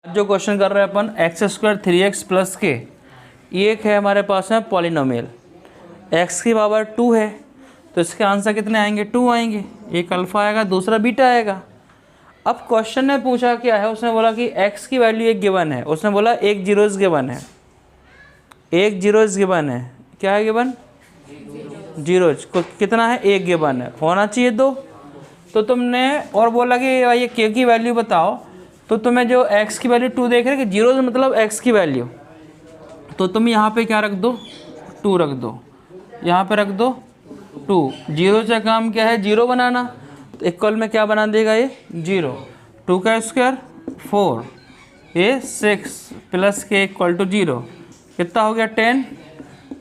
जो क्वेश्चन कर रहे हैं अपन एक्स स्क्वायर 3x प्लस के, ये एक है हमारे पास में पॉलिनोमियल, x की पावर 2 है तो इसके आंसर कितने आएंगे, 2 आएंगे। एक अल्फ़ा आएगा, दूसरा बीटा आएगा। अब क्वेश्चन ने पूछा क्या है, उसने बोला कि x की वैल्यू एक गिवन है, उसने बोला एक जीरोस गिवन है, एक जीरोस गिवन है। क्या है गिवन? जीरोस। कितना है? एक गिवन है, होना चाहिए 2। तो तुमने और बोला कि ये k की वैल्यू बताओ, तो तुम्हें जो x की वैल्यू 2 देख रहे हैं कि जीरोस मतलब x की वैल्यू, तो तुम यहाँ पे क्या रख दो, 2 रख दो, यहाँ पे रख दो 2। जीरो से काम क्या है, जीरो बनाना, तो इक्वल में क्या बना देगा ये, 0। 2 का स्क्वायर 4, ये 6 प्लस के इक्वल टू 0, कितना हो गया 10।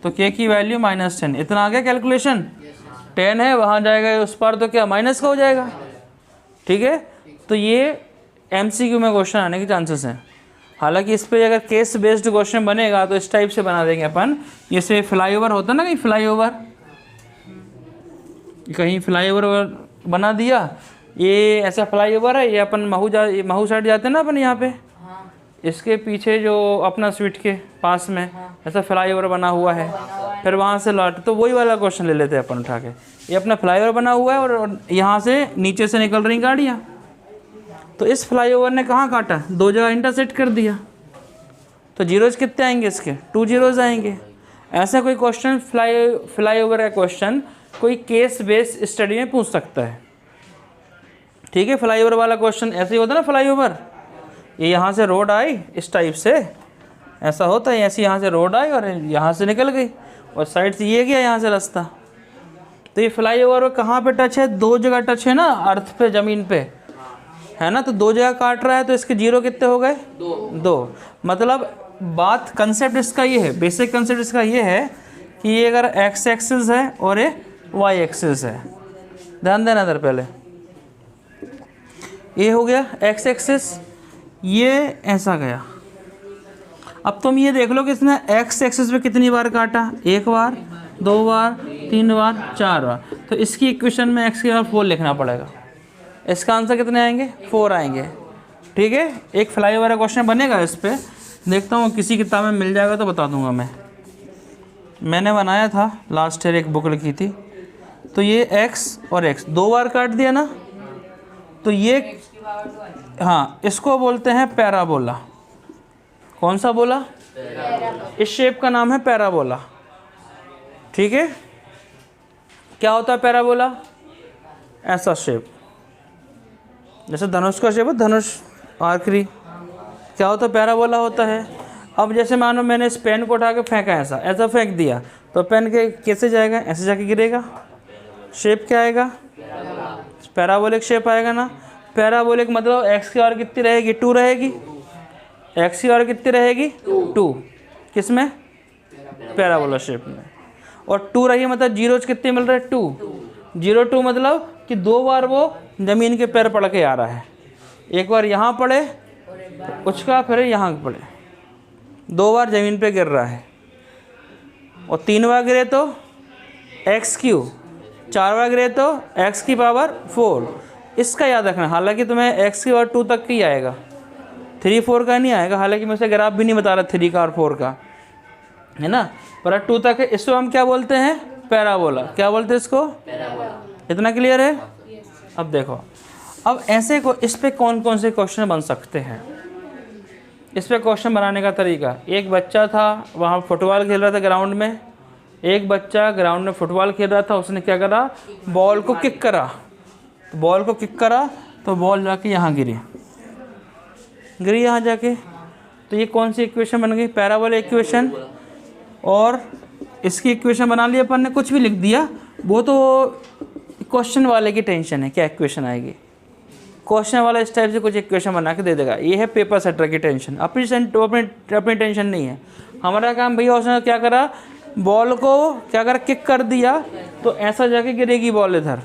तो k की वैल्यू -10, इतना आ गया कैलकुलेशन। 10 है, वहाँ जाएगा उस पर तो क्या माइनस का हो जाएगा। ठीक है, तो ये MCQ में क्वेश्चन आने के चांसेस हैं। हालांकि इस पे अगर केस बेस्ड क्वेश्चन बनेगा तो इस टाइप से बना देंगे अपन, जैसे फ्लाईओवर होता ना, कहीं फ्लाईओवर बना दिया, ये ऐसा फ्लाईओवर है, ये अपन महू साइड जाते हैं ना अपन, यहाँ पे इसके पीछे जो अपना स्वीट के पास में ऐसा फ्लाईओवर बना हुआ है, फिर वहाँ से लौट, तो वही वाला क्वेश्चन ले लेते हैं अपन उठा के। ये अपना फ्लाईओवर बना हुआ है और यहाँ से नीचे से निकल रही गाड़ियाँ, तो इस फ्लाईओवर ने कहाँ काटा, 2 जगह इंटरसेक्ट कर दिया, तो जीरोज कितने आएंगे इसके, 2 जीरोज आएंगे। ऐसा कोई क्वेश्चन फ्लाईओवर का क्वेश्चन कोई केस बेस्ड स्टडी में पूछ सकता है। ठीक है, फ्लाईओवर वाला क्वेश्चन ऐसे ही होता है ना, फ्लाईओवर ये यहाँ से रोड आई इस टाइप से, ऐसा होता है, ऐसे यहाँ से रोड आई और यहाँ से निकल गई और साइड से ये गया यहाँ से रास्ता। तो ये फ्लाईओवर कहाँ पे टच है, 2 जगह टच है ना, अर्थ पे, ज़मीन पे है ना, तो 2 जगह काट रहा है, तो इसके जीरो कितने हो गए, 2। मतलब बात, कंसेप्ट इसका ये है, बेसिक कंसेप्ट इसका ये है कि ये अगर x एक्सिस है और ये y एक्सिस है, ध्यान देना इधर पहले, ये हो गया x एक्सिस, ये ऐसा गया। अब तुम ये देख लो कि इसने x एक्सिस पे कितनी बार काटा, 1 बार, 2 बार, 3 बार, 4 बार, तो इसकी इक्वेशन में x की बार 4 लिखना पड़ेगा। इसका आंसर कितने आएंगे, 4 आएंगे। ठीक है, एक फ्लाईओवर का क्वेश्चन बनेगा इस पर, देखता हूँ किसी किताब में मिल जाएगा तो बता दूंगा। मैंने बनाया था लास्ट ईयर, एक बुक लिखी थी, तो ये x और x 2 बार काट दिया ना, तो ये, हाँ, इसको बोलते हैं पैराबोला। कौन सा बोला, इस शेप का नाम है पैराबोला। ठीक है, क्या होता है पैराबोला, ऐसा शेप, जैसे धनुष का शेप है, धनुष आकृति, क्या होता है, पैराबोला होता है। अब जैसे मानो मैंने इस पेन को उठा के फेंका, ऐसा फेंक दिया, तो पेन के कैसे जाएगा, ऐसे जाके गिरेगा, शेप क्या आएगा, पैराबोलिक शेप आएगा ना। पैराबोलिक मतलब एक्स की और कितनी रहेगी, 2 रहेगी, एक्स की और कितनी रहेगी, 2, किस में, पैराबोला शेप में, और 2 रही मतलब जीरोज कितने मिल रहे हैं, 2, 0 2, मतलब कि 2 बार वो ज़मीन के पैर पड़ के आ रहा है, एक बार यहाँ पड़े उसका, फिर यहाँ पड़े, 2 बार ज़मीन पे गिर रहा है, और 3 बार गिरे तो x3, 4 बार गिरे तो x की पावर 4। इसका याद रखना, हालांकि तुम्हें x की पावर 2 तक ही आएगा, 3 4 का नहीं आएगा, हालांकि मैं उसे ग्राफ भी नहीं बता रहा 3 का और 4 का, है ना, पर 2 तक है। इसको हम क्या बोलते हैं, पैराबोला। क्या बोलते हैं इसको, पैराबोला। इतना क्लियर है। अब देखो, अब ऐसे को इस पे कौन कौन से क्वेश्चन बन सकते हैं। इस पे क्वेश्चन बनाने का तरीका, एक बच्चा था वहाँ फुटबॉल खेल रहा था ग्राउंड में, एक बच्चा ग्राउंड में फुटबॉल खेल रहा था, उसने क्या करा, बॉल को किक करा, तो बॉल को किक करा तो बॉल जाके यहाँ गिरी यहाँ जाके, तो ये कौन सी इक्वेशन बन गई, पैराबोला इक्वेशन। और इसकी इक्वेशन बना ली अपन ने, कुछ भी लिख दिया, वो तो क्वेश्चन वाले की टेंशन है क्या इक्वेशन आएगी, क्वेश्चन वाला इस टाइप से कुछ इक्वेशन बना के दे देगा, ये है पेपर सेटर की टेंशन। अपनी टेंशन नहीं है। हमारा काम भैया, उसने क्या करा, बॉल को क्या करा, किक कर दिया, तो ऐसा जाके गिरेगी बॉल इधर,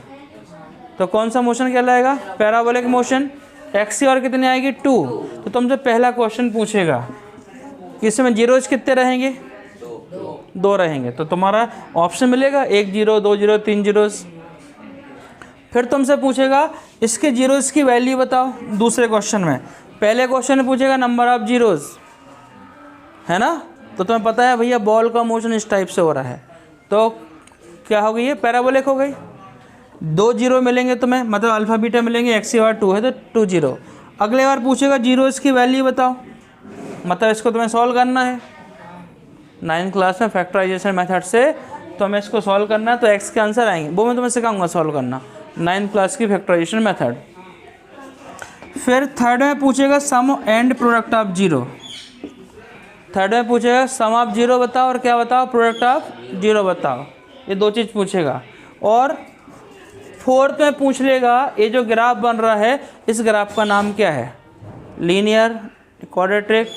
तो कौन सा मोशन कहलाएगा, पैराबोलिक मोशन। एक्स की और कितनी आएगी, 2, तो तुमसे पहला क्वेश्चन पूछेगा कि इसमें जीरोज कितने रहेंगे, 2 रहेंगे, तो तुम्हारा ऑप्शन मिलेगा 1 0, 2 0, 3 जीरोज। फिर तुमसे पूछेगा इसके जीरोज की वैल्यू बताओ, दूसरे क्वेश्चन में पहले क्वेश्चन में पूछेगा नंबर ऑफ जीरोज, है ना, तो तुम्हें पता है भैया बॉल का मोशन इस टाइप से हो रहा है, तो क्या हो गई, ये पैराबोलिक हो गई। 2 जीरो मिलेंगे तुम्हें, मतलब अल्फा बीटा मिलेंगे, एक्स की बार 2 है तो 2 जीरो। अगले बार पूछेगा जीरोज की वैल्यू बताओ, मतलब इसको तुम्हें सॉल्व करना है 9th क्लास में फैक्टराइजेशन मेथड से, तो हमें इसको सॉल्व करना है, तो एक्स के आंसर आएंगे, वो मैं तुम्हें सिखाऊंगा सॉल्व करना 9th क्लास की फैक्टराइजेशन मेथड। फिर थर्ड में पूछेगा sum and product of zero, third में पूछेगा सम ऑफ जीरो बताओ और क्या बताओ, प्रोडक्ट ऑफ जीरो बताओ, ये 2 चीज़ पूछेगा। और फोर्थ में पूछ लेगा ये जो ग्राफ बन रहा है इस ग्राफ का नाम क्या है, लीनियर, क्वाड्रेटिक,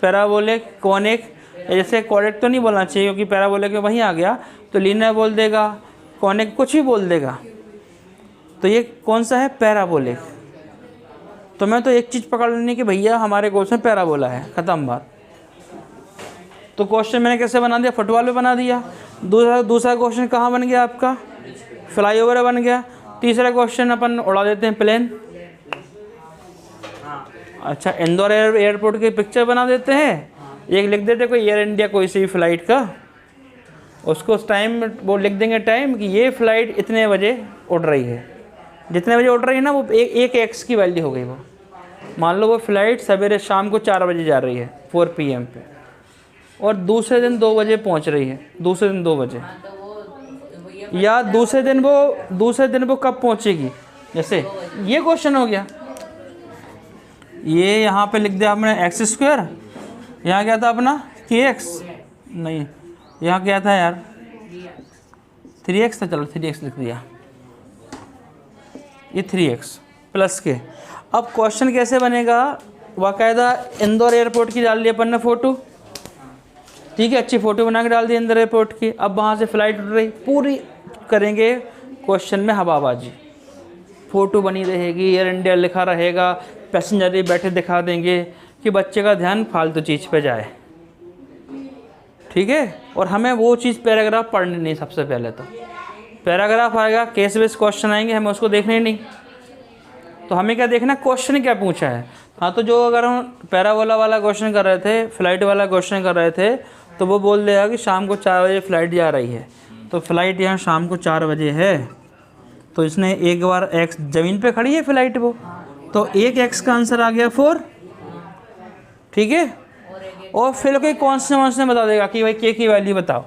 पैराबोलिक, कॉनिक। जैसे क्वाड्रेटिक तो नहीं बोलना चाहिए क्योंकि पैराबोलिक में वहीं आ गया, तो लीनियर बोल देगा, कॉनिक कुछ भी बोल देगा, तो ये कौन सा है, पैराबोलिक। तो मैं तो एक चीज़ पकड़ लेनी कि भैया हमारे कोर्स में पैराबोला है, ख़त्म बात। तो क्वेश्चन मैंने कैसे बना दिया, फुटबॉल में बना दिया। दूसरा क्वेश्चन कहाँ बन गया आपका, फ्लाईओवर बन गया। तीसरा क्वेश्चन अपन उड़ा देते हैं प्लेन, अच्छा इंदौर एयरपोर्ट की पिक्चर बना देते हैं, एक लिख देते कोई एयर इंडिया कोई सी फ्लाइट का, उसको उस टाइम वो लिख देंगे टाइम कि ये फ़्लाइट इतने बजे उड़ रही है, जितने बजे उड़ रही है ना वो एक एक्स की वैल्यू हो गई। वो मान लो वो फ़्लाइट सवेरे शाम को 4 बजे जा रही है 4 PM पे, और दूसरे दिन 2 बजे पहुंच रही है, दूसरे दिन 2 बजे, या दूसरे दिन वो कब पहुंचेगी, जैसे ये क्वेश्चन हो गया। ये यहाँ पे लिख दिया आपने x², यहाँ क्या था अपना kx, नहीं यहाँ क्या था यार 3x था, चलो 3x लिख दिया, ये 3x प्लस के। अब क्वेश्चन कैसे बनेगा, बाकायदा इंदौर एयरपोर्ट की डाल दी अपन ने फ़ोटो, ठीक है, अच्छी फ़ोटो बना के डाल दी इंदौर एयरपोर्ट की। अब वहाँ से फ़्लाइट उड़ रही, पूरी करेंगे क्वेश्चन में हवाबाजी, फ़ोटो बनी रहेगी, एयर इंडिया लिखा रहेगा, पैसेंजर भी बैठे दिखा देंगे कि बच्चे का ध्यान फालतू चीज़ पे जाए, ठीक है। और हमें वो चीज़ पैराग्राफ पढ़नी नहीं, सबसे पहले तो पैराग्राफ आएगा, केस बेस क्वेश्चन आएंगे, हमें उसको देखना ही नहीं। तो हमें क्या देखना, क्वेश्चन क्या पूछा है। हाँ, तो जो अगर हम पैराबोला वाला क्वेश्चन कर रहे थे, फ़्लाइट वाला क्वेश्चन कर रहे थे, तो वो बोल देगा कि शाम को 4 बजे फ़्लाइट जा रही है, तो फ़्लाइट यहाँ शाम को 4 बजे है, तो इसने एक बार एक्स ज़मीन पे खड़ी है फ़्लाइट वो, तो एक एक्स का आंसर आ गया 4, ठीक है। और फिर कोई कौन से बता देगा कि भाई के की वैल्यू बताओ,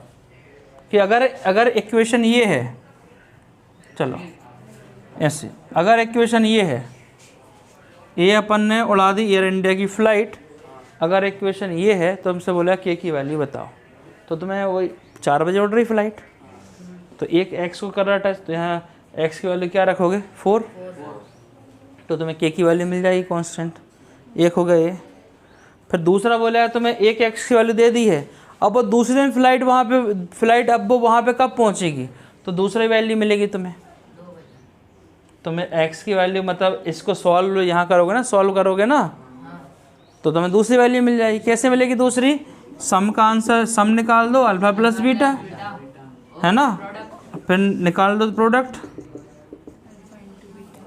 कि अगर इक्वेशन ये है, चलो ऐसे, अगर इक्वेशन ये है, ये अपन ने उड़ा दी एयर इंडिया की फ़्लाइट, अगर इक्वेशन ये है तो हमसे बोला के की वैल्यू बताओ, तो तुम्हें वही 4 बजे उड़ रही फ़्लाइट, तो एक एक्स को कर रहा टच, तो यहाँ एक्स की वैल्यू क्या रखोगे 4, तो तुम्हें के की वैल्यू मिल जाएगी कांस्टेंट, 1 हो गया ये। फिर दूसरा बोला है तुम्हें एक एक्स की वैल्यू दे दी है, अब वो दूसरे दिन फ़्लाइट अब वो वहाँ पे कब पहुँचेगी, तो दूसरी वैल्यू मिलेगी तुम्हें एक्स की वैल्यू, मतलब इसको सॉल्व यहाँ करोगे ना, सॉल्व करोगे ना, तो तुम्हें दूसरी वैल्यू मिल जाएगी। कैसे मिलेगी दूसरी, सम का आंसर, सम निकाल दो अल्फ़ा प्लस बीटा, है ना, फिर निकाल दो प्रोडक्ट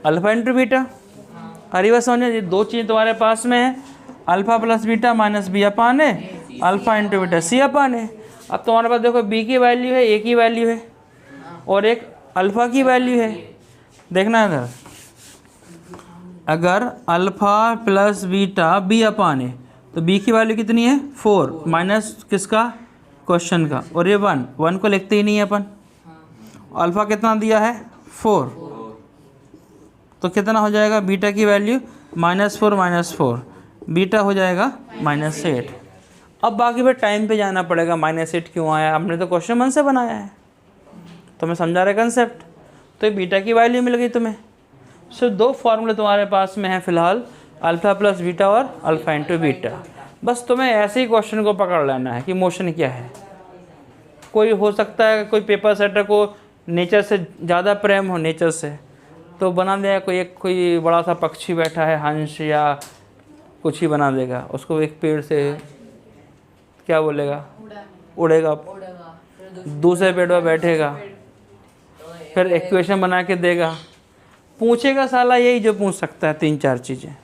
अल्फ़ा इंटू बीटा। अरे बस समझो, ये 2 चीज़ें तुम्हारे पास में है, alpha plus beta minus b upon है, alpha into beta c upon है। अब तुम्हारे पास देखो बी की वैल्यू है, ए की वैल्यू है, और एक अल्फ़ा की वैल्यू है। देखना इधर, अगर alpha plus beta B upon है, तो बी की वैल्यू कितनी है 4, माइनस किसका, क्वेश्चन का, और ये 1 को लिखते ही नहीं है अपन। अल्फ़ा कितना दिया है 4, तो कितना हो जाएगा बीटा की वैल्यू -4 बीटा हो जाएगा -8। अब बाकी फिर टाइम पे जाना पड़ेगा, -8 क्यों आया, हमने तो क्वेश्चन 1 से बनाया है, तो मैं समझा रहा कंसेप्ट। तो ये बीटा की वैल्यू मिल गई तुम्हें। सिर्फ 2 फार्मूले तुम्हारे पास में है फ़िलहाल, अल्फ़ा प्लस बीटा और अल्फ़ा इंटू बीटा। बस तुम्हें ऐसे ही क्वेश्चन को पकड़ लेना है कि मोशन क्या है। कोई हो सकता है कोई पेपर सेटर को नेचर से ज़्यादा प्रेम हो, नेचर से, तो बना देगा कोई बड़ा सा पक्षी बैठा है, हंस या कुछ ही बना देगा, उसको एक पेड़ से क्या बोलेगा, उड़ेगा, दूसरे पेड़ पर बैठेगा, फिर इक्वेशन बना के देगा, पूछेगा साला यही जो पूछ सकता है 3-4 चीज़ें,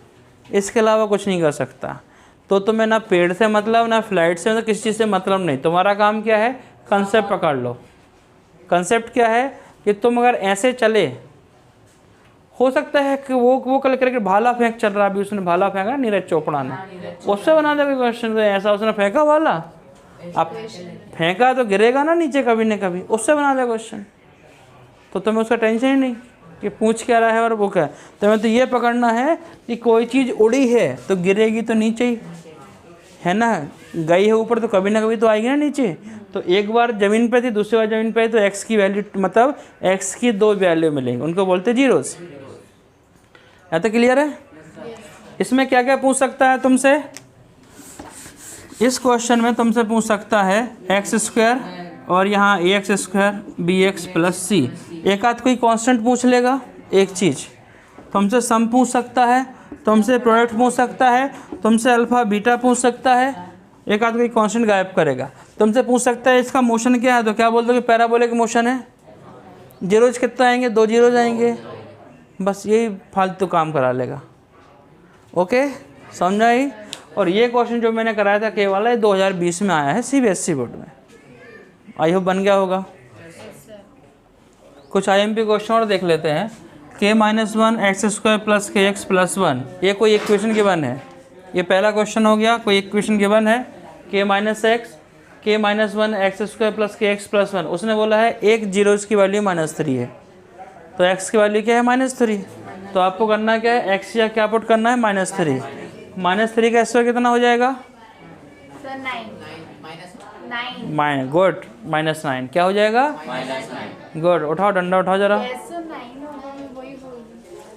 इसके अलावा कुछ नहीं कर सकता। तो तुम्हें ना पेड़ से मतलब, ना फ्लाइट से, मतलब किसी चीज़ से मतलब नहीं। तुम्हारा काम क्या है, कंसेप्ट पकड़ लो। कंसेप्ट क्या है कि तुम अगर ऐसे चले, हो सकता है कि वो कल करके भाला फेंक चल रहा, अभी उसने भाला फेंका नीरज चोपड़ा ने, उससे बना देगा क्वेश्चन। तो ऐसा उसने फेंका भाला, अब फेंका तो गिरेगा ना नीचे कभी न कभी, उससे बना दे क्वेश्चन। तो तुम्हें उसका टेंशन ही नहीं कि पूछ क्या रहा है और वो क्या है। तुम्हें तो ये पकड़ना है कि कोई चीज़ उड़ी है तो गिरेगी तो नीचे ही है ना, गई है ऊपर तो कभी ना कभी तो आएगी ना नीचे। तो एक बार ज़मीन पे थी, दूसरी बार ज़मीन पे, तो एक्स की वैल्यू मतलब एक्स की 2 वैल्यू मिलेंगी, उनको बोलते जीरोस। है तो क्लियर है। इसमें क्या क्या पूछ सकता है तुमसे, इस क्वेश्चन में तुमसे पूछ सकता है एक्स स्क्वायर और यहाँ a x square b x plus c. एक आध कोई कांस्टेंट पूछ लेगा, एक चीज़ तुमसे सम पूछ सकता है, तुमसे प्रोडक्ट पूछ सकता है, तुमसे अल्फ़ा बीटा पूछ सकता है, एक आध कोई कांस्टेंट गायब करेगा। तुमसे पूछ सकता है इसका मोशन क्या है, तो क्या बोल दो कि पैराबोलिक मोशन है। जीरोज कितना आएंगे, 2 जीरोज आएंगे, बस यही फालतू काम करा लेगा। ओके, समझा ही। और ये क्वेश्चन जो मैंने कराया था केवल 2020 में आया है CBSE बोर्ड में। आई होप बन गया होगा। कुछ IMP क्वेश्चन और देख लेते हैं। k-1 एक्स स्क्वायर प्लस के एक्स प्लस 1, ये कोई इक्वेशन गिवन है। ये पहला क्वेश्चन हो गया, कोई इक्वेशन गिवन है k-1 एक्स स्क्वायर प्लस के एक्स प्लस 1। उसने बोला है एक जीरो की वैल्यू -3 है, तो x की वैल्यू क्या है -3। तो आपको करना क्या है, x या क्या पुट करना है, -3। -3 का स्क्वायर कितना हो जाएगा, गुड, -9 क्या हो जाएगा, गुड। उठाओ डंडा उठाओ जरा।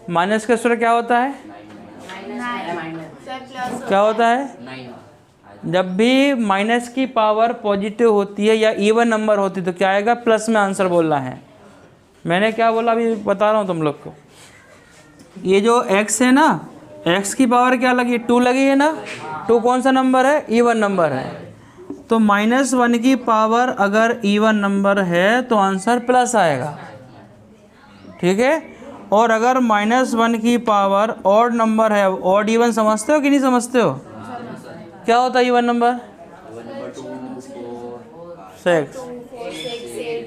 माइनस का स्क्वायर क्या होता है, क्या होता है, जब भी माइनस की पावर पॉजिटिव होती है या इवन नंबर होती है तो क्या आएगा, प्लस में आंसर बोलना है। मैंने क्या बोला अभी बता रहा हूँ तुम लोग को। ये जो x है ना, x की पावर क्या लगी, 2 लगी है ना। 2 कौन सा नंबर है, इवन नंबर है। तो -1 की पावर अगर इवन नंबर है तो आंसर प्लस आएगा, ठीक है। और अगर -1 की पावर ऑड नंबर है, ऑड इवन समझते हो कि नहीं समझते हो, क्या होता है इवन नंबर, 6,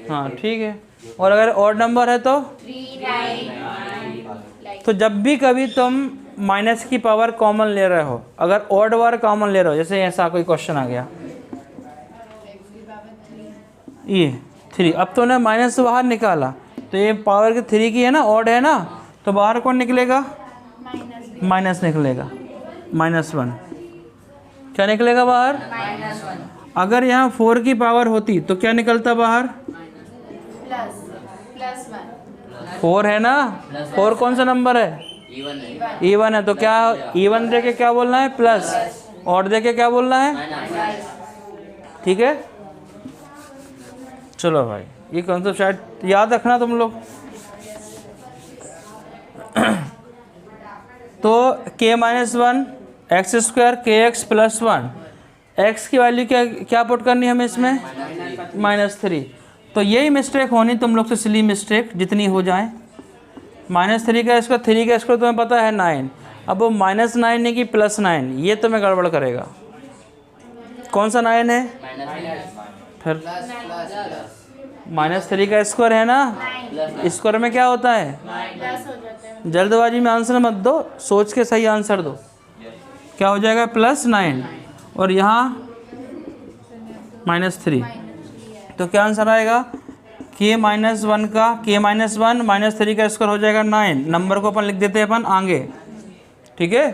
हाँ ठीक है। और अगर ऑड नंबर है तो 3, 9। तो जब भी कभी तुम माइनस की पावर कॉमन ले रहे हो, अगर ऑड बार कॉमन ले रहे हो, जैसे ऐसा कोई क्वेश्चन आ गया ये 3, अब तो ने माइनस से बाहर निकाला तो ये पावर की 3 की है ना, ऑड है ना, तो बाहर कौन निकलेगा, माइनस निकलेगा, -1 क्या निकलेगा बाहर, -1। अगर यहाँ 4 की पावर होती तो क्या निकलता बाहर, +1। 4 है ना, 4 कौन सा नंबर है, इवन है। तो क्या इवन दे के क्या बोलना है, प्लस, ऑड दे के क्या बोलना है, ठीक है। चलो भाई, ये कॉन्सेप्ट शायद याद रखना तुम लोग। तो k-1 एक्स स्क्वायर के एक्स प्लस 1, एक्स की वैल्यू क्या पुट करनी है हमें इसमें, -3। तो यही मिस्टेक होनी तुम लोग से, सिली मिस्टेक जितनी हो जाए। -3 का स्क्वायर, 3 का स्क्वायर तुम्हें पता है 9, अब वो -9 नहीं कि +9, ये तुम्हें गड़बड़ करेगा। कौन सा 9 है, फिर -3 का स्क्वायर है ना, स्क्वायर में क्या होता है, जल्दबाजी में आंसर मत दो, सोच के सही आंसर दो। क्या हो जाएगा, +9 और यहाँ -3, तो क्या आंसर आएगा, k-1 का k-1 -3 का स्क्वायर हो जाएगा 9। नंबर को अपन लिख देते हैं अपन आगे, ठीक है।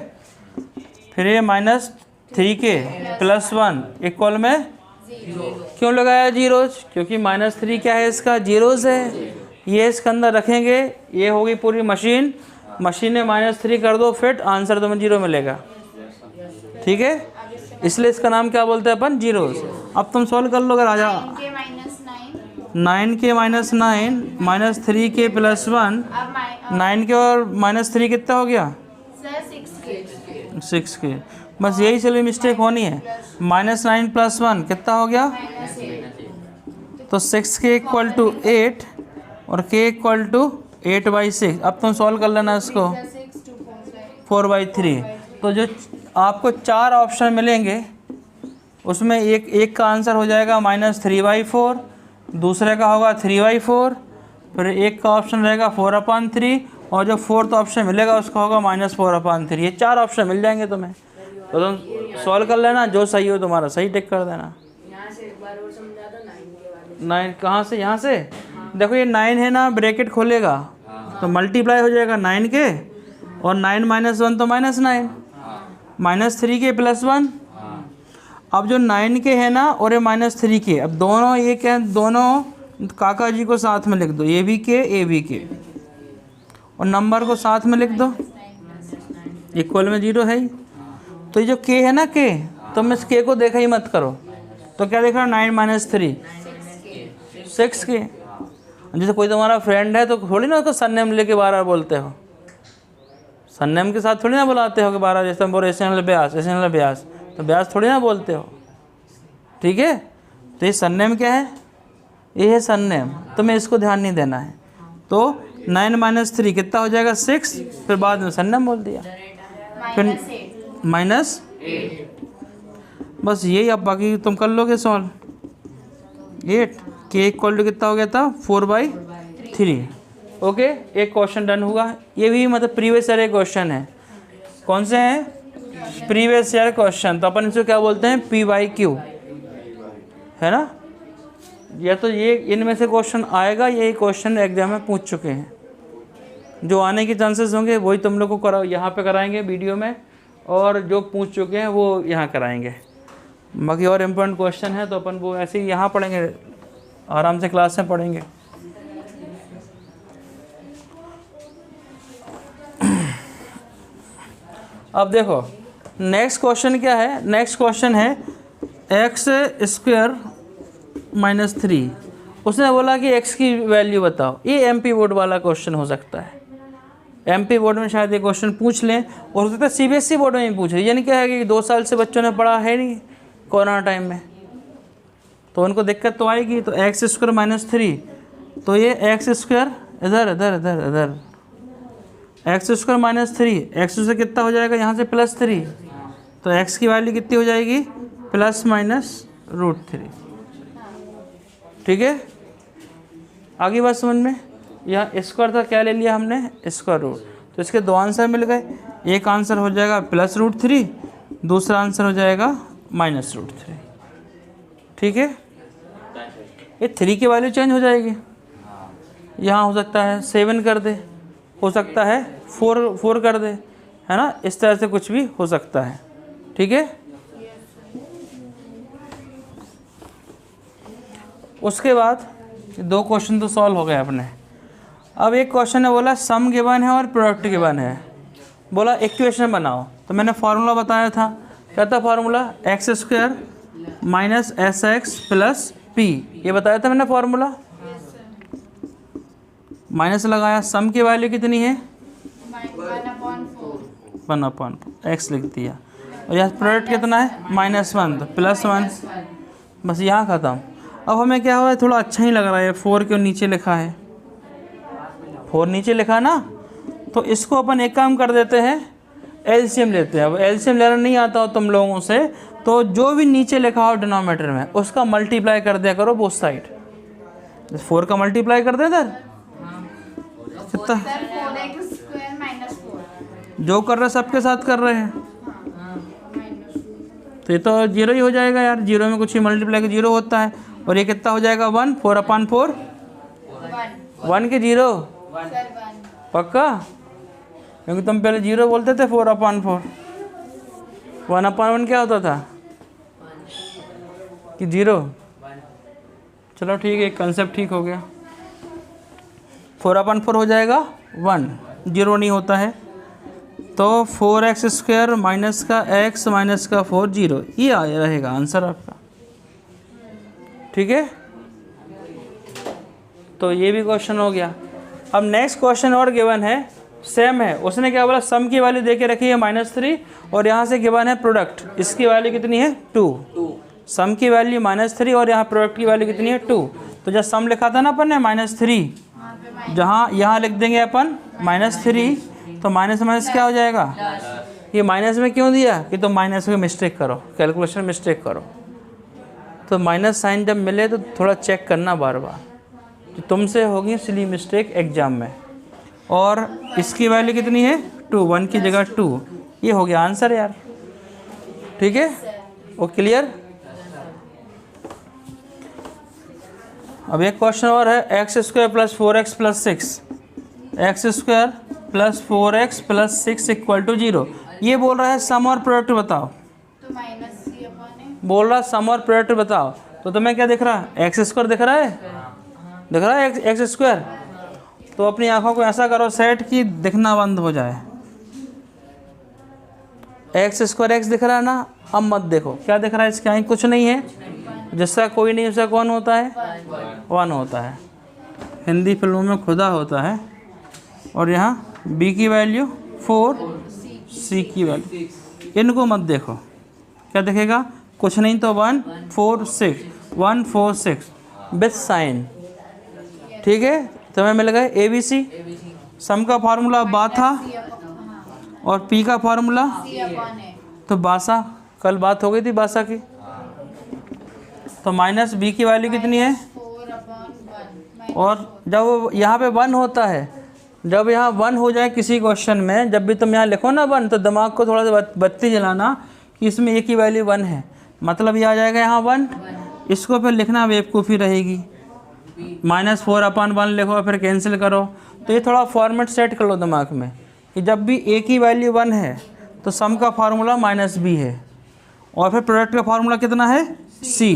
फिर ये -3 के +1 इक्वल में क्यों लगाया जीरोज, क्योंकि -3 क्या है इसका, जीरोज है। ये इसके अंदर रखेंगे, ये होगी पूरी मशीन, मशीन में -3 कर दो फिट, आंसर तुम्हें 0 मिलेगा, ठीक है। इसलिए इसका नाम क्या बोलते हैं अपन, जीरोज। अब तुम सॉल्व कर लो, अगर आ जा 9 के -9 -3 के +1, 9 के और -3 कितना हो गया, 6 के। बस यही चलिए मिस्टेक होनी है। -9 + 1 कितना हो गया, तो 6 के इक्वल टू 8 और k इक्वल टू 8/6। अब तुम सॉल्व कर लेना इसको, 4/3। तो जो आपको 4 ऑप्शन मिलेंगे उसमें एक का आंसर हो जाएगा -3/4, दूसरे का होगा 3/4, फिर एक का ऑप्शन रहेगा 4/3 और जो 4th ऑप्शन मिलेगा उसका होगा -4/3। ये 4 ऑप्शन मिल जाएंगे तुम्हें, तो तुम सॉल्व कर लेना, जो सही हो तुम्हारा सही टिक कर देना। यहाँ से एक बार और समझा दो 9 के वाले। 9 कहाँ से? यहाँ से देखो ये 9 है ना, ब्रैकेट खोलेगा तो मल्टीप्लाई हो जाएगा 9 के, और 9 - 1 तो -9, -3 के +1। अब जो 9 के है ना और ये -3 के, अब दोनों ये क्या, दोनों काका जी को साथ में लिख दो, ये भी के, और नंबर को साथ में लिख दो, इक्वल में 0 है ही। तो ये जो के है ना के, तुम इस के को देखा ही मत करो, तो क्या देख रहा 9 - 3 6 के। जैसे कोई तुम्हारा फ्रेंड है तो थोड़ी ना उसको सरनेम लेके बार बोलते हो, सरनेम के साथ थोड़ी ना बुलाते हो कि बार, जैसे हम बोल एसएनएल ब्यास, तो ब्यास थोड़ी ना बोलते हो, ठीक है। तो ये सरनेम क्या है? ये है सरनेम, तुम्हें इसको ध्यान नहीं देना है। तो 9 - 3 कितना हो जाएगा 6, फिर बाद में सरनेम बोल दिया, फिर -8, बस यही। अब बाकी तुम कर लोगे सॉल्व। 8 के इक्वल टू कितना हो गया था 4/3। ओके, एक क्वेश्चन डन हुआ। ये भी मतलब प्रीवियस ईयर क्वेश्चन है। कौन से हैं? Previous year question. तो अपन इसको क्या बोलते हैं? PYQ, है ना। या तो ये इनमें से क्वेश्चन आएगा, ये क्वेश्चन एग्जाम में पूछ चुके हैं। जो आने के चांसेस होंगे वही तुम लोग को करा यहाँ पे कराएंगे वीडियो में, और जो पूछ चुके हैं वो यहाँ कराएंगे। बाकी और इम्पोर्टेंट क्वेश्चन है तो अपन वो ऐसे ही यहाँ पढ़ेंगे, आराम से क्लास में पढ़ेंगे। अब देखो नेक्स्ट क्वेश्चन क्या है। नेक्स्ट क्वेश्चन है x² - 3। उसने बोला कि x की वैल्यू बताओ। ये MP बोर्ड वाला क्वेश्चन हो सकता है। MP बोर्ड में शायद ये क्वेश्चन पूछ लें, और हो सकता है CBSE बोर्ड में भी पूछ रही। यानी क्या है कि 2 साल से बच्चों ने पढ़ा है नहीं कोरोना टाइम में, तो उनको दिक्कत तो आएगी। तो x² - 3, तो ये x² इधर x² - 3, x से कितना हो जाएगा यहाँ से +3, तो x की वैल्यू कितनी हो जाएगी ±√3। ठीक है, आगे बात समझ में। यहाँ स्क्वायर था, क्या ले लिया हमने? Square root. तो इसके 2 आंसर मिल गए। एक आंसर हो जाएगा +√3, दूसरा आंसर हो जाएगा -√3। ठीक है, ये 3 की वैल्यू चेंज हो जाएगी। यहाँ हो सकता है 7 कर दे, हो सकता है 4 कर दे, है ना। इस तरह से कुछ भी हो सकता है। ठीक है, उसके बाद 2 क्वेश्चन तो सॉल्व हो गए अपने। अब एक क्वेश्चन है, बोला सम गिवन है और प्रोडक्ट गिवन है। बोला इक्वेशन बनाओ। तो मैंने फार्मूला बताया था, क्या था फार्मूला? x² - SX + P, ये बताया था मैंने फार्मूला। माइनस लगाया, सम की वैल्यू कितनी है? 1/4, x लिख दिया, और यहाँ प्रोडक्ट कितना है? -1, तो +1, बस यहाँ ख़त्म। अब हमें क्या हुआ है, थोड़ा अच्छा ही लग रहा है। 4 क्यों नीचे लिखा है? 4 नीचे लिखा ना, तो इसको अपन एक काम कर देते हैं, एलसीएम लेते हैं। अब एलसीएम लेना नहीं आता हो तुम लोगों से, तो जो भी नीचे लिखा हो डिनोमिनेटर में उसका मल्टीप्लाई कर दिया करो बोथ साइड। 4 का मल्टीप्लाई कर दे इधर, कितना 4x² - 4। जो कर रहे सबके साथ कर रहे हैं, तो ये तो 0 ही हो जाएगा यार। 0 में कुछ ही मल्टीप्लाई के 0 होता है, और ये कितना हो जाएगा 1, 4/4, 1 के 0 पक्का, क्योंकि तुम पहले 0 बोलते थे। 4/4, 1/1 क्या होता था कि 0। चलो ठीक है, कंसेप्ट ठीक हो गया। 4/4 हो जाएगा 1, 0 नहीं होता है। तो 4x² माइनस का x माइनस का 4, 0, ये आ रहेगा आंसर आपका। ठीक है, तो ये भी क्वेश्चन हो गया। अब नेक्स्ट क्वेश्चन और गिवन है, सेम है। उसने क्या बोला, सम की वैल्यू दे के रखी है -3, और यहाँ से गिवन है प्रोडक्ट, इसकी वैल्यू कितनी है 2। सम की वैल्यू -3 और यहाँ प्रोडक्ट की वैल्यू कितनी है 2। तो जब सम लिखा था ना अपन ने -3, जहाँ यहाँ लिख देंगे अपन -3, तो माइनस माइनस क्या हो जाएगा ये माइनस में क्यों दिया कि तुम माइनस में मिस्टेक करो, कैलकुलेशन मिस्टेक करो। तो माइनस साइन जब मिले तो थोड़ा चेक करना बार बार, तो तुमसे होगी सिली मिस्टेक एग्जाम में। और इसकी वैल्यू कितनी है 2, 1 की जगह 2, ये हो गया आंसर यार। ठीक है, वो क्लियर। अब एक क्वेश्चन और है, x square plus 4x plus 6, x square plus 4x plus 6 equal to 0। ये बोल रहा है सम और प्रोडक्ट बताओ, तो माइनस सी अपॉन है। बोल रहा सम और प्रोडक्ट बताओ। तो तुम्हें क्या दिख रहा है, एक्स स्क्वायर दिख रहा है, दिख रहा है एक्स स्क्वायर। तो अपनी आंखों को ऐसा करो सेट कि दिखना बंद हो जाए। एक्स स्क्वायर एक्स दिख रहा है ना, अब मत देखो क्या दिख रहा है, इसके यहाँ कुछ नहीं है, जिसका कोई नहीं उसका कौन होता है, 1 होता है। हिंदी फिल्मों में खुदा होता है। और यहाँ b की वैल्यू 4, c की वैल्यू, इनको मत देखो, क्या दिखेगा, कुछ नहीं तो 1 4 6, 1 4 6 विथ साइन। ठीक है, तुम्हें मिल गए ABC। सम का फार्मूला बा था और p का फार्मूला सी अपॉन है। तो बासा, कल बात हो गई थी बासा की। तो माइनस b की वैल्यू कितनी है, 4 अपॉन 1। और जब यहाँ पे 1 होता है, जब यहाँ 1 हो जाए किसी क्वेश्चन में, जब भी तुम यहाँ लिखो ना 1, तो दिमाग को थोड़ा सा बत्ती जलाना कि इसमें a की वैल्यू 1 है, मतलब ये आ जाएगा यहाँ 1। इसको फिर लिखना बेवकूफ़ी रहेगी, -4 अपॉन 1 लिखो फिर कैंसिल करो। तो ये थोड़ा फॉर्मेट सेट कर लो दिमाग में कि जब भी a की वैल्यू 1 है तो सम का फार्मूला -b है, और फिर प्रोडक्ट का फार्मूला कितना है c,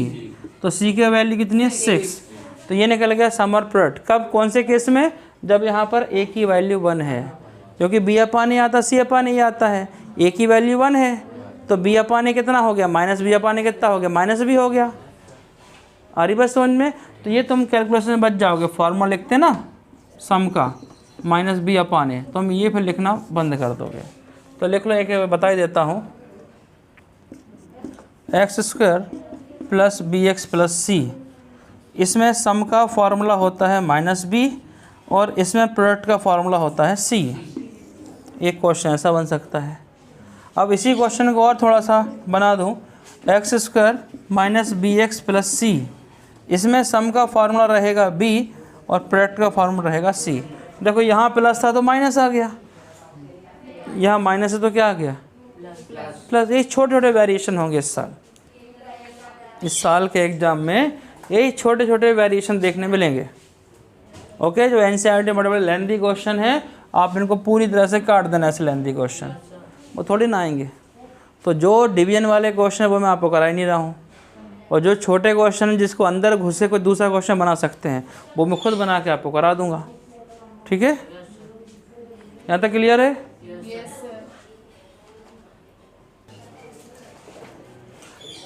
तो c की वैल्यू कितनी है 6। तो ये निकल गया सम और प्रोडक्ट। कब, कौन से केस में, जब यहाँ पर a की वैल्यू 1 है, क्योंकि b अपान ए आता, c अपान ए आता है। a की वैल्यू 1 है तो b अपान ए कितना हो गया, -b अपान ए कितना हो गया, -b हो गया। आ रही बस समझ में। तो ये तुम कैलकुलेशन में बच जाओगे, फार्मूला लिखते ना सम का -b अपान ए, तो हम ये फिर लिखना बंद कर दोगे। तो लिख लो, एक बता ही देता हूँ, x square plus bx plus c, इसमें सम का फार्मूला होता है -b और इसमें प्रोडक्ट का फार्मूला होता है c। एक क्वेश्चन ऐसा बन सकता है। अब इसी क्वेश्चन को और थोड़ा सा बना दूँ, x square minus bx plus c, इसमें सम का फार्मूला रहेगा b और प्रोडक्ट का फार्मूला रहेगा c। देखो यहाँ प्लस था तो माइनस आ गया, यहाँ माइनस है तो क्या आ गया प्लस। ये छोटे छोटे वेरिएशन होंगे इस साल के एग्ज़ाम में, यही छोटे छोटे वेरिएशन देखने मिलेंगे। ओके, जो NCERT बड़े बड़े लेंथी क्वेश्चन है, आप इनको पूरी तरह से काट देना, ऐसे लेंथी क्वेश्चन वो थोड़ी ना आएंगे। तो जो डिवीजन वाले क्वेश्चन है वो मैं आपको करा ही नहीं रहा हूँ, और जो छोटे क्वेश्चन हैं जिसको अंदर घुसे कोई दूसरा क्वेश्चन बना सकते हैं, वो मैं खुद बना के आपको करा दूँगा। ठीक है, यहाँ तक क्लियर है। Yes sir.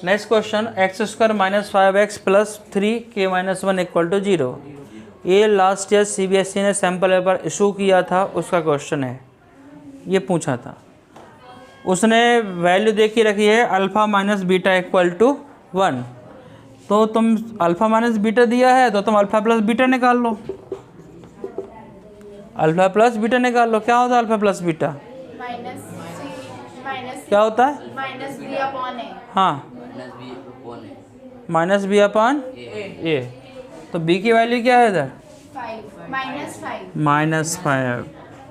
Next question, x square minus 5x plus 3k minus 1 equal to 0। ये लास्ट ईयर CBSE ने सैम्पल पेपर इशू किया था, उसका क्वेश्चन है, ये पूछा था। उसने वैल्यू दे के रखी है alpha minus beta equal to 1। तो तुम अल्फ़ा माइनस बीटा दिया है तो तुम अल्फ़ा प्लस बीटा निकाल लो, अल्फ़ा प्लस बीटा निकाल लो। क्या होता है अल्फ़ा प्लस बीटा, माइनस क्या होता है, -b अपॉन ए। हाँ, -b अपान ए। तो b की वैल्यू क्या है इधर, 5 -5,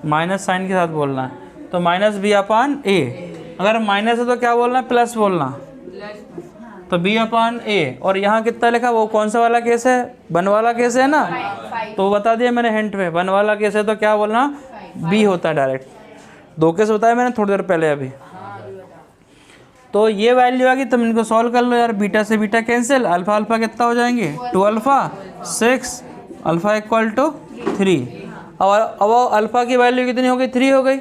माइनस साइन के साथ बोलना है। तो -b अपान ए, अगर माइनस है तो क्या बोलना है, प्लस बोलना, तो b अपान ए। और यहाँ कितना लिखा, वो कौन सा वाला केस है, वन वाला केस है ना, तो बता दिया मैंने हिंट में, वन वाला केस है तो क्या बोलना, b होता है डायरेक्ट। 2 केस बताया मैंने थोड़ी देर पहले अभी। तो ये वैल्यू आ गई, तुम इनको सॉल्व कर लो यार, बीटा से बीटा कैंसिल, अल्फ़ा अल्फ़ा कितना हो जाएंगे 2 अल्फ़ा 6, अल्फ़ा इक्वल टू 3। अब अल्फ़ा की वैल्यू कितनी हो गई, 3 हो गई,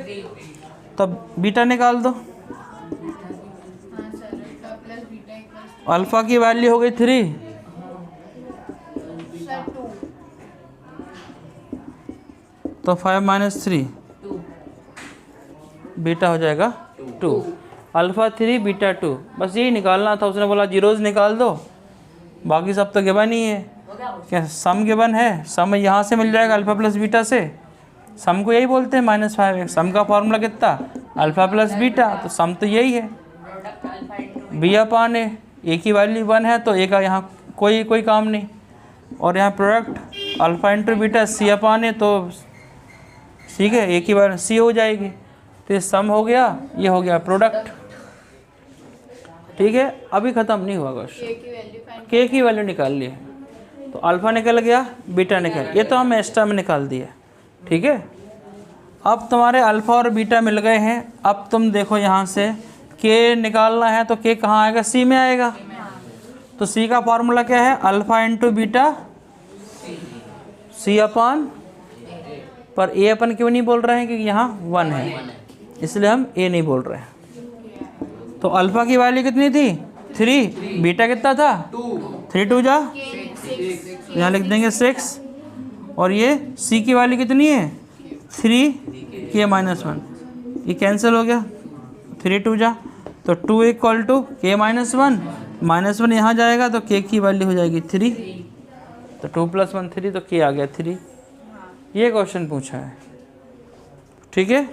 तब बीटा निकाल दो। अल्फ़ा की वैल्यू हो गई 3, तो 5 माइनस 3 बीटा हो जाएगा 2, अल्फ़ा 3 बीटा 2, बस यही निकालना था। उसने बोला जीरोज़ निकाल दो, बाकी सब तो गिवन ही है। क्या सम गिवन है, सम यहाँ से मिल जाएगा अल्फ़ा प्लस बीटा से, सम को यही बोलते हैं -5x। सम का फार्मूला कितना अल्फ़ा प्लस बीटा, तो सम तो यही है बी अपान ए की वैल्यू 1 है तो ए का यहाँ कोई काम नहीं, और यहाँ product alpha into beta c अपान ए, तो ठीक है ए की वैल्यू सी हो जाएगी, तो ये सम हो गया, ये हो गया प्रोडक्ट। ठीक है, अभी ख़त्म नहीं हुआ क्वेश्चन। के की वैल्यू निकाल ली है, तो अल्फ़ा निकल गया, बीटा निकल, ये तो हम एक्स्ट्रा में निकाल दिए। ठीक है, अब तुम्हारे अल्फ़ा और बीटा मिल गए हैं। अब तुम देखो यहाँ से के निकालना है, तो के कहाँ आएगा, सी में आएगा। तो सी का फॉर्मूला क्या है, अल्फ़ा इंटू बीटा सी अपान, पर ए अपन क्यों नहीं बोल रहे हैं, क्योंकि यहाँ 1 है, इसलिए हम ए नहीं बोल रहे हैं। तो अल्फ़ा की वैल्यू कितनी थी 3, बीटा कितना था 3 2 जा, यहाँ लिख देंगे 6, और ये सी की वैल्यू कितनी है 3 के माइनस 1, ये कैंसिल हो गया, 3 2 जा, तो 2 इक्वल टू के माइनस 1 यहाँ जाएगा तो के की वैल्यू हो जाएगी 3, तो 2 + 1 3, तो के आ गया 3। ये क्वेश्चन पूछा है। ठीक है,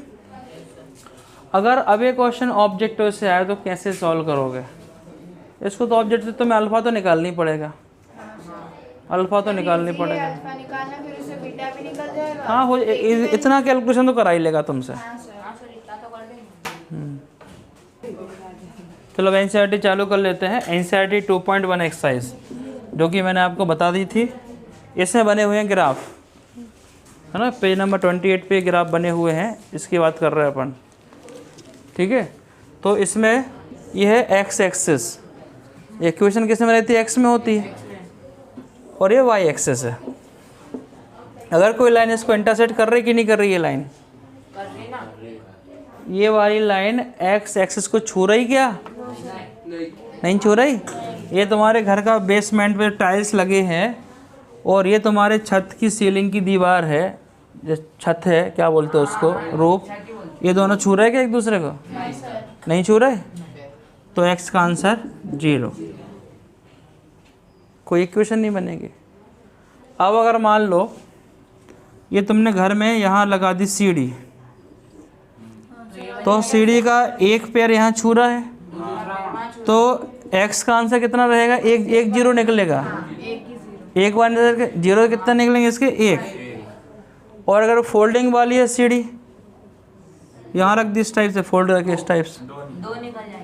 अगर अब ये क्वेश्चन ऑब्जेक्टिव से आए तो कैसे सॉल्व करोगे इसको, तो ऑब्जेक्टिव तो तुम्हें अल्फ़ा तो निकालनी पड़ेगा, अल्फ़ा तो निकालनी पड़ेगा। अल्फा निकालना, फिर उससे बीटा भी निकल जाएगा। हाँ, हो इतना कैलकुलेशन तो करा ही लेगा तुमसे। चलो एनसीईआरटी चालू कर लेते हैं। एनसीईआरटी 2.1 एक्सरसाइज, जो कि मैंने आपको बता दी थी। इसमें बने हुए हैं ग्राफ, है ना, पेज नंबर 28 पे ग्राफ बने हुए हैं, इसकी बात कर रहे हैं अपन। ठीक है, तो इसमें यह है एक्स एक्सिस, इक्वेशन किस में रहती है, एक्स में होती है, और ये वाई एक्सिस है। अगर कोई लाइन इसको इंटरसेक्ट कर रही कि नहीं कर रही, ये लाइन ये वाली लाइन एक्स एक्सिस को छू रही क्या, नहीं छू रही। ये तुम्हारे घर का बेसमेंट पे टाइल्स लगे हैं, और ये तुम्हारे छत की सीलिंग की दीवार है, जो छत है क्या बोलते हैं उसको, रूफ, ये दोनों छू रहे क्या एक दूसरे को, नहीं छू रहे, तो एक्स का आंसर 0, कोई इक्वेशन नहीं बनेगी। अब अगर मान लो ये तुमने घर में यहाँ लगा दी सीढ़ी, तो सीढ़ी का एक पैर यहाँ छू रहा है, तो एक्स का आंसर कितना रहेगा, एक 0 निकलेगा, एक बार जीरो कितना निकलेंगे इसके, 1। और अगर फोल्डिंग वाली है सीढ़ी, यहाँ रख दी इस टाइप से, फोल्ड रखे इस टाइप से,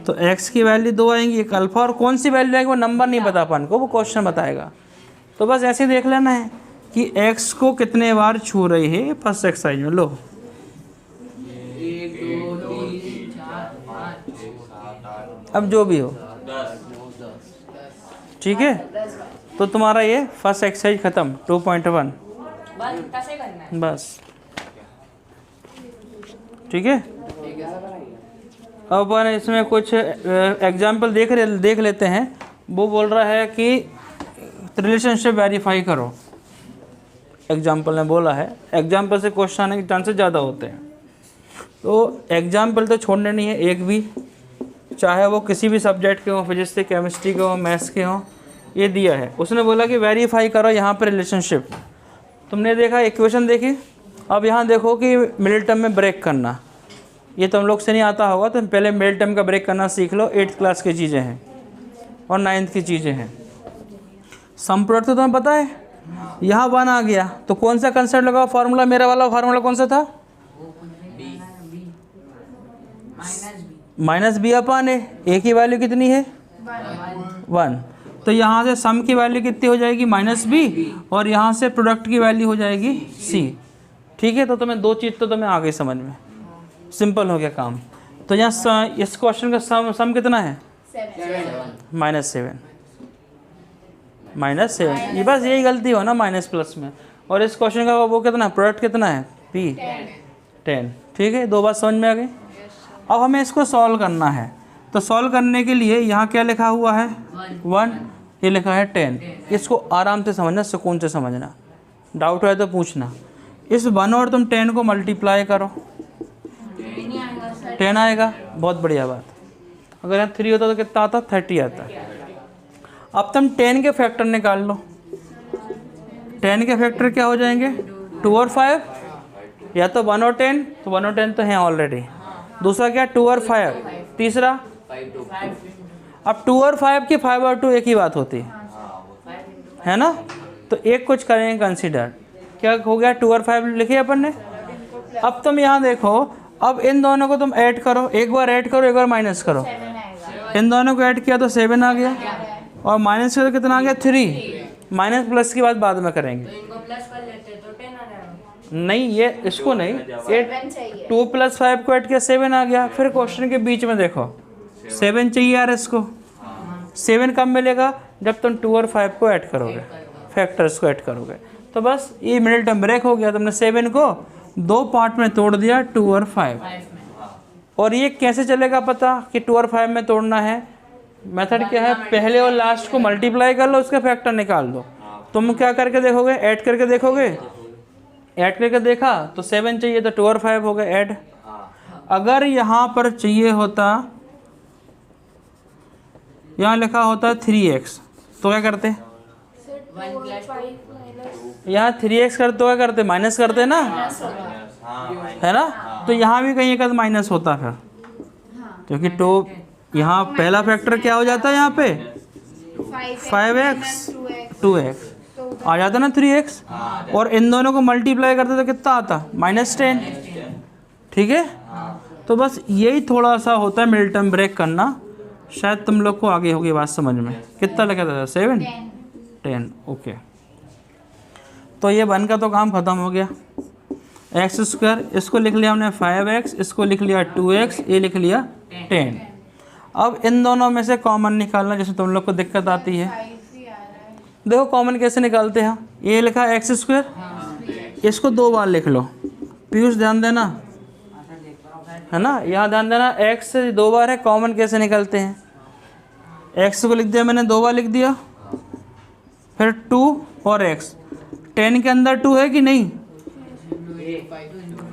तो x की वैल्यू 2 आएंगी, एक अल्फ़ा, और कौन सी वैल्यू आएगी वो नंबर नहीं पता अपन को, वो क्वेश्चन बताएगा। तो बस ऐसे देख लेना है कि x को कितने बार छू रही है फर्स्ट एक्सरसाइज में। लो 1 2 3 4 5 6 7 8 अब जो भी हो, 10। ठीक है, तो तुम्हारा ये फर्स्ट एक्सरसाइज ख़त्म 2.1, बस। ठीक है, अब अपन इसमें कुछ एग्जाम्पल देख लेते हैं। वो बोल रहा है कि रिलेशनशिप वेरीफाई करो, एग्जाम्पल ने बोला है। एग्जाम्पल से क्वेश्चन आने के चांसेस ज़्यादा होते हैं, तो एग्जाम्पल तो छोड़ने नहीं है एक भी, चाहे वो किसी भी सब्जेक्ट के हो, फिजिक्स के, केमिस्ट्री के हो, मैथ्स के हो। ये दिया है, उसने बोला कि वेरीफाई करो यहाँ पर रिलेशनशिप। तुमने देखा इक्वेशन देखी, अब यहाँ देखो कि मिडिल टर्म में ब्रेक करना, ये तुम लोग से नहीं आता होगा, तो पहले मिडिल टर्म का ब्रेक करना सीख लो। 8th क्लास की चीज़ें हैं और 9th की चीज़ें हैं। सम प्रोडक्ट तो तुम्हें पता है, यहाँ 1 आ गया तो कौन सा कंसेप्ट लगा, फार्मूला, मेरा वाला फार्मूला कौन सा था, माइनस बी अपान ए की वैल्यू कितनी है 1, तो यहाँ से सम की वैल्यू कितनी हो जाएगी -b, और यहाँ से प्रोडक्ट की वैल्यू हो जाएगी c। ठीक है, तो तुम्हें 2 चीज़ तो तुम्हें आ गई समझ में, सिंपल हो गया काम। तो यहाँ इस क्वेश्चन का सम कितना है -7, ये बस यही गलती हो ना माइनस प्लस में। और इस क्वेश्चन का वो कितना है, प्रोडक्ट कितना है p 10। ठीक है, 2 बात समझ में आ गई। अब हमें इसको सॉल्व करना है, तो सॉल्व करने के लिए यहाँ क्या लिखा हुआ है 1, ये लिखा है 10। इसको आराम से समझना, सुकून से समझना, डाउट है तो पूछना। इस 1 और तुम 10 को मल्टीप्लाई करो, 10 आएगा, बहुत बढ़िया बात। अगर यहाँ 3 होता तो कितना आता, 30 आता। अब तुम 10 के फैक्टर निकाल लो। 10 के फैक्टर क्या हो जाएंगे, 2 और 5, या तो 1 और 10, तो 1 और 10 तो हैं ऑलरेडी, दूसरा क्या 2 और 5, तीसरा 5 2 अब 2 और 5 की 5 और 2 एक ही बात होती है ना। तो एक कुछ करेंगे कंसीडर, क्या हो गया 2 और 5 लिखे अपन ने। अब तुम यहाँ देखो, अब इन दोनों को तुम ऐड करो, एक बार ऐड करो एक बार माइनस करो। 7 आएगा। इन दोनों को ऐड किया तो 7 आ गया और माइनस किया तो कितना आ गया 3। माइनस प्लस की बात बाद में करेंगे। इनको प्लस कर लेते तो 10 आ जाएगा। नहीं ये इसको नहीं, 7 चाहिए। 2 + 5 को ऐड किया 7 आ गया। फिर क्वेश्चन के बीच में देखो 7 चाहिए यार इसको। 7 कब मिलेगा, जब तुम 2 और 5 को ऐड करोगे, फैक्टर्स को ऐड करोगे। तो बस ये मिडिल टर्म ब्रेक हो गया, तुमने 7 को 2 पार्ट में तोड़ दिया 2 और 5। और ये कैसे चलेगा पता कि 2 और 5 में तोड़ना है। मेथड क्या है, पहले और लास्ट को मल्टीप्लाई कर लो, उसका फैक्टर निकाल दो। तुम क्या करके देखोगे, ऐड करके देखोगे। ऐड करके देखा तो 7 चाहिए तो 2 और 5 हो गए ऐड। अगर यहाँ पर चाहिए होता, यहाँ लिखा होता 3x तो क्या करते, 1 + 2 यहाँ 3x करते तो क्या करते, माइनस करते ना, है ना। तो यहाँ भी कहीं एक माइनस होता फिर, क्योंकि तो यहाँ पहला फैक्टर क्या हो जाता है, यहाँ पे 5x 2x आ जाता ना 3x, और इन दोनों को मल्टीप्लाई करते तो कितना आता, -10। ठीक है, तो बस यही थोड़ा सा होता है मिडिल टर्म ब्रेक करना। शायद तुम लोग को आगे होगी बात समझ में। कितना लगा था, 7 10 ओके। तो ये 1 का तो काम ख़त्म हो गया। x², इसको लिख लिया हमने 5x, इसको लिख लिया 2x, ये लिख लिया 10। अब इन दोनों में से कॉमन निकालना, जैसे तुम लोग को दिक्कत आती है। देखो कॉमन कैसे निकालते हैं। ये लिखा x², इसको 2 बार लिख लो। पीयूष ध्यान देना, है ना, यहाँ ध्यान देना। x 2 बार है, कॉमन कैसे निकालते हैं। x को लिख दिया मैंने, 2 बार लिख दिया, फिर 2 और x। 10 के अंदर 2 है कि नहीं,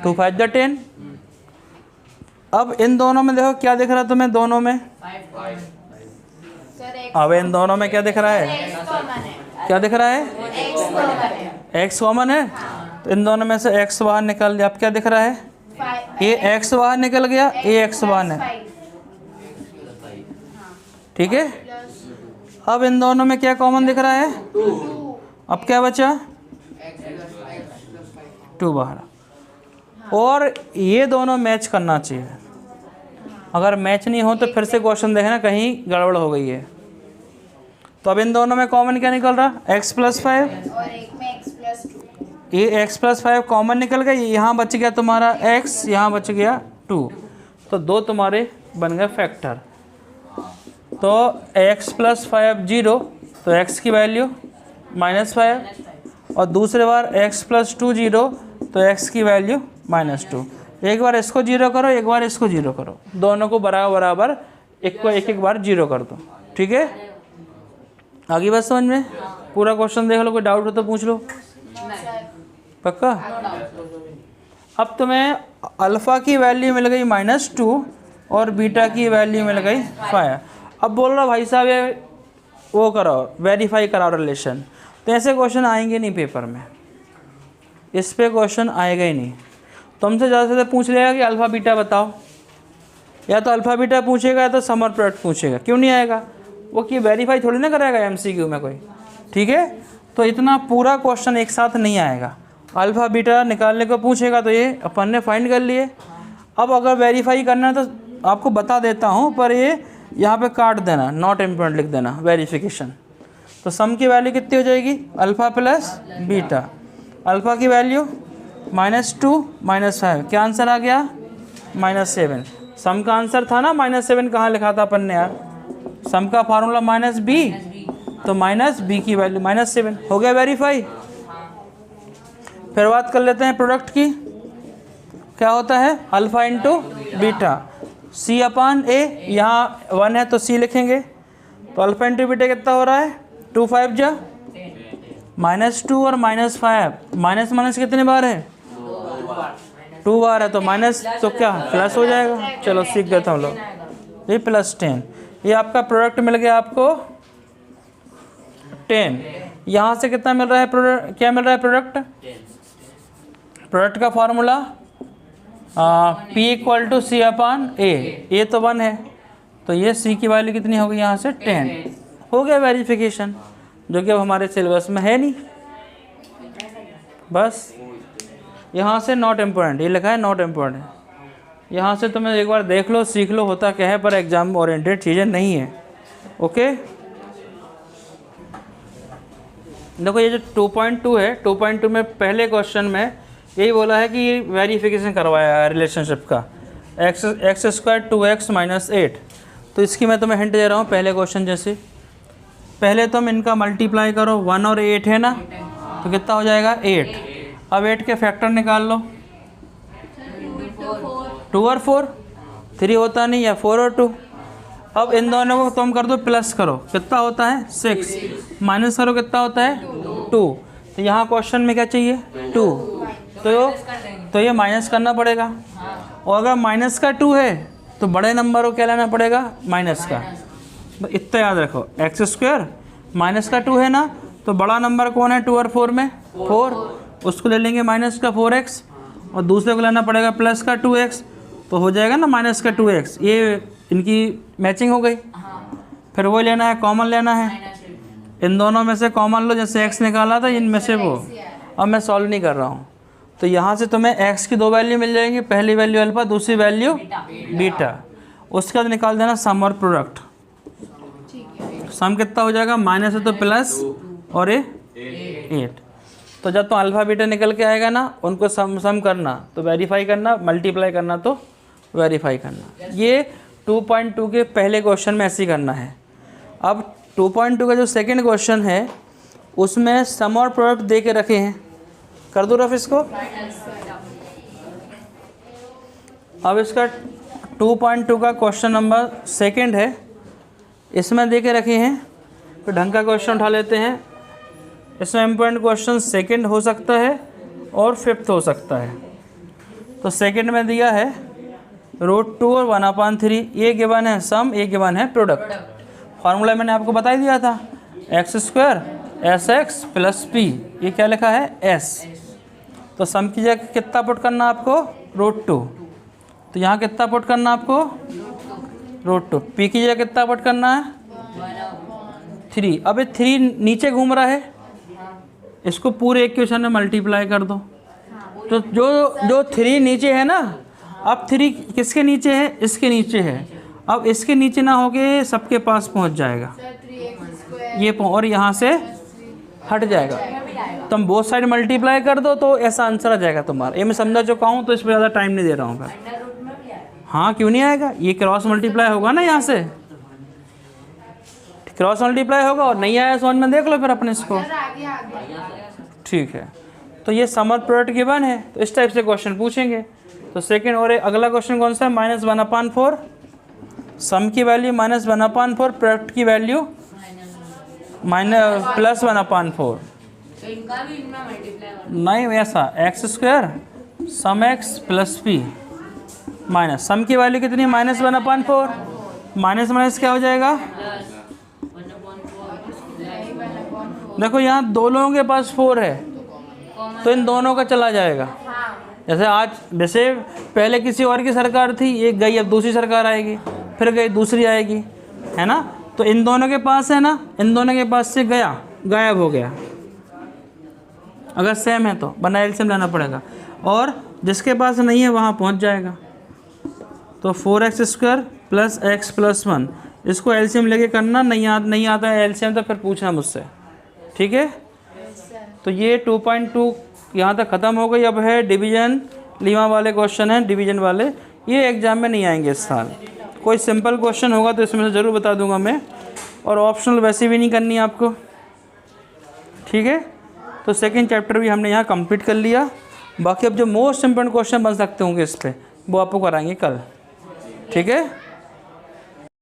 2 5 10। अब इन दोनों में देखो क्या दिख रहा है तुम्हें, दोनों में, अब इन दोनों में क्या दिख रहा है, क्या दिख रहा है, x कॉमन है। तो इन दोनों में से x बाहर निकाल दिया। अब क्या दिख रहा है, ये x बाहर निकल गया, ये x बाहर है। ठीक है, अब इन दोनों में क्या कॉमन दिख रहा है, अब क्या बचा, 2 बाहर। और ये दोनों मैच करना चाहिए। अगर मैच नहीं हो तो फिर से क्वेश्चन देखना कहीं गड़बड़ हो गई है। तो अब इन दोनों में कॉमन क्या निकल रहा, x + 5 और एक में x + 2। ये x + 5 कॉमन निकल गया। यहाँ बच गया तुम्हारा x, यहाँ बच गया 2, तो 2 तुम्हारे बन गए फैक्टर। तो x + 5 0, तो x की वैल्यू -5, और दूसरे बार x + 2 0, तो x की वैल्यू -2। एक बार इसको 0 करो, एक बार इसको 0 करो, दोनों को बराबर बराबर एक को एक बार 0 कर दो। ठीक है, आगे बात समझ में। पूरा क्वेश्चन देख लो, कोई डाउट हो तो पूछ लो, पक्का। अब तुम्हें अल्फ़ा की वैल्यू मिल गई -2 और बीटा की वैल्यू मिल गई 5। अब बोल रहा भाई साहब ये वो करो, वेरीफाई कराओ रिलेशन। तो ऐसे क्वेश्चन आएंगे नहीं पेपर में, इस पे क्वेश्चन आएगा ही नहीं। तुमसे ज़्यादा से ज़्यादा पूछ लेगा कि अल्फ़ा बीटा बताओ, या तो अल्फ़ा बीटा पूछेगा या तो समर प्रोडक्ट पूछेगा। क्यों नहीं आएगा, वो कि वेरीफाई थोड़ी ना करेगा MCQ में कोई। ठीक है, तो इतना पूरा क्वेश्चन एक साथ नहीं आएगा। अल्फ़ा बीटा निकालने को पूछेगा तो ये अपन ने फाइंड कर लिए। अब अगर वेरीफाई करना है तो आपको बता देता हूँ, पर ये यहाँ पे काट देना, नॉट इम्पोर्टेंट लिख देना, वेरिफिकेशन। तो सम की वैल्यू कितनी हो जाएगी, अल्फ़ा + बीटा। अल्फ़ा की वैल्यू -2 -5, क्या आंसर आ गया, -7। सम का आंसर था ना -7, कहाँ लिखा था अपन ने यार, सम का फार्मूला -b, तो -b की वैल्यू -7 हो गया वेरीफाई। फिर बात कर लेते हैं प्रोडक्ट की। क्या होता है, अल्फ़ा × बीटा, C/A। यहाँ 1 है तो C लिखेंगे। तो अल्फ़ा × बीटा कितना हो रहा है, 2 5 जा -2 और -5, माइनस कितने बार है, 2 बार है। तो माइनस तो क्या प्लस हो जाएगा। चलो सीख गए थे हम लोग, ये +10। ये आपका प्रोडक्ट मिल गया आपको 10। यहाँ से कितना मिल रहा है प्रोडक्ट, क्या मिल रहा है प्रोडक्ट, प्रोडक्ट का फार्मूला P इक्वल टू सी अपान ए तो 1 है, तो ये C की वैल्यू कितनी होगी यहाँ से 10 हो गया वेरिफिकेशन, जो कि अब हमारे सिलेबस में है नहीं। बस यहाँ से नॉट इम्पोर्टेंट, ये लिखा है नॉट इम्पोर्टेंट, यहाँ से तुम्हें एक बार देख लो सीख लो होता क्या है, पर एग्जाम ओरिएंटेड चीज़ें नहीं है। ओके देखो ये जो 2.2 है, 2.2 में पहले क्वेश्चन में यही बोला है कि ये वेरिफिकेशन करवाया है रिलेशनशिप का, एक्स स्क्वायर 2x माइनस 8। तो इसकी मैं तुम्हें हिंट दे रहा हूँ पहले क्वेश्चन जैसे, पहले तुम इनका मल्टीप्लाई करो, 1 और 8 है ना, तो कितना हो जाएगा 8। अब 8 के फैक्टर निकाल लो, 2 और 4, 3 होता नहीं या 4 और 2। अब इन दोनों को तुम कर दो प्लस करो, कितना होता है 6, माइनस करो कितना होता है 2। तो यहाँ क्वेश्चन में क्या चाहिए 2, तो ये माइनस करना पड़ेगा, और अगर माइनस का 2 है तो बड़े नंबर को क्या लेना पड़ेगा माइनस का। तो इतना याद रखो, एक्स स्क्वायर माइनस का 2 है ना, तो बड़ा नंबर कौन है 2 और 4 में 4, उसको ले लेंगे माइनस का 4x, और दूसरे को लेना पड़ेगा प्लस का 2x, तो हो जाएगा ना माइनस का 2x। ये इनकी मैचिंग हो गई। फिर वो लेना है, कॉमन लेना है, इन दोनों में से कॉमन लो, जैसे x निकाला था इनमें से वो। अब मैं सॉल्व नहीं कर रहा हूँ, तो यहाँ से तुम्हें x की 2 वैल्यू मिल जाएंगी, पहली वैल्यू अल्फा, दूसरी वैल्यू बीटा। उसके बाद निकाल देना सम और प्रोडक्ट। सम कितना हो जाएगा, माइनस है तो प्लस और ये 8। तो जब तो अल्फ़ा बीटा निकल के आएगा ना, उनको सम करना तो वेरीफाई करना, मल्टीप्लाई करना तो वेरीफाई करना। ये 2.2 के पहले क्वेश्चन में ऐसे ही करना है। अब 2.2 का जो सेकंड क्वेश्चन है उसमें सम और प्रोडक्ट दे के रखे हैं, कर दो रफ इसको। अब इसका 2.2 का क्वेश्चन नंबर सेकंड है, इसमें दे के रखे हैं, तो ढंग का क्वेश्चन उठा लेते हैं। इसमें इम्पोर्टेंट क्वेश्चन सेकंड हो सकता है और फिफ्थ हो सकता है। तो सेकंड में दिया है √2 और 1/3, ये गिवन है सम, ये गिवन है प्रोडक्ट। फार्मूला मैंने आपको बता ही दिया था, x square SX plus P, ये क्या लिखा है S। तो सम की जगह कितना पुट करना आपको √2, तो यहाँ कितना पुट करना आपको √2। P की जगह कितना पुट करना है 3। अब ये 3 नीचे घूम रहा है, इसको पूरे इक्वेशन में मल्टीप्लाई कर दो। तो जो 3 नीचे है ना, अब 3 किसके नीचे है, इसके नीचे है। अब इसके नीचे ना होके सबके पास पहुंच जाएगा ये, और यहाँ से हट जाएगा। तुम बोथ साइड मल्टीप्लाई कर दो तो ऐसा आंसर आ जाएगा तुम्हारा। ये मैं समझा चुका हूँ, तो इस पर ज़्यादा टाइम नहीं दे रहा हूँ मैं। हाँ क्यों नहीं आएगा, ये क्रॉस मल्टीप्लाई होगा ना, यहाँ से क्रॉस मल्टीप्लाई होगा। और नहीं आया समझ में देख लो फिर अपने इसको, ठीक है। तो ये सम और प्रोडक्ट गिवन है, तो इस टाइप से क्वेश्चन पूछेंगे। तो सेकंड और अगला क्वेश्चन कौन सा है, -1/4, सम की वैल्यू -1/4, प्रोडक्ट की वैल्यू +1/4। नहीं वैसा, x square sum x plus P minus sum की वैल्यू कितनी -1/4, माइनस माइनस क्या हो जाएगा। देखो यहाँ दो लोगों के पास 4 है, तो इन दोनों का चला जाएगा। जैसे आज, वैसे पहले किसी और की सरकार थी, एक गई, अब दूसरी सरकार आएगी, फिर गई दूसरी आएगी, है ना। तो इन दोनों के पास है ना, इन दोनों के पास से गया, गायब हो गया। अगर सेम है तो बना एलसीएम लेना पड़ेगा, और जिसके पास नहीं है वहाँ पहुँच जाएगा। तो 4x² + x + 1, इसको एलसीएम लेके करना। नहीं आता है एलसीएम तो फिर पूछना मुझसे, ठीक है। तो ये 2.2 यहाँ तक ख़त्म हो गई। अब है डिवीजन, लीमा वाले क्वेश्चन हैं डिवीजन वाले, ये एग्ज़ाम में नहीं आएंगे इस साल। कोई सिंपल क्वेश्चन होगा तो इसमें से ज़रूर बता दूंगा मैं, और ऑप्शनल वैसे भी नहीं करनी है आपको, ठीक है। तो सेकंड चैप्टर भी हमने यहाँ कंप्लीट कर लिया। बाकी अब जो मोस्ट इम्पोर्टेंट क्वेश्चन बन सकते होंगे इस पर, वो आपको कराएंगे कल, ठीक है।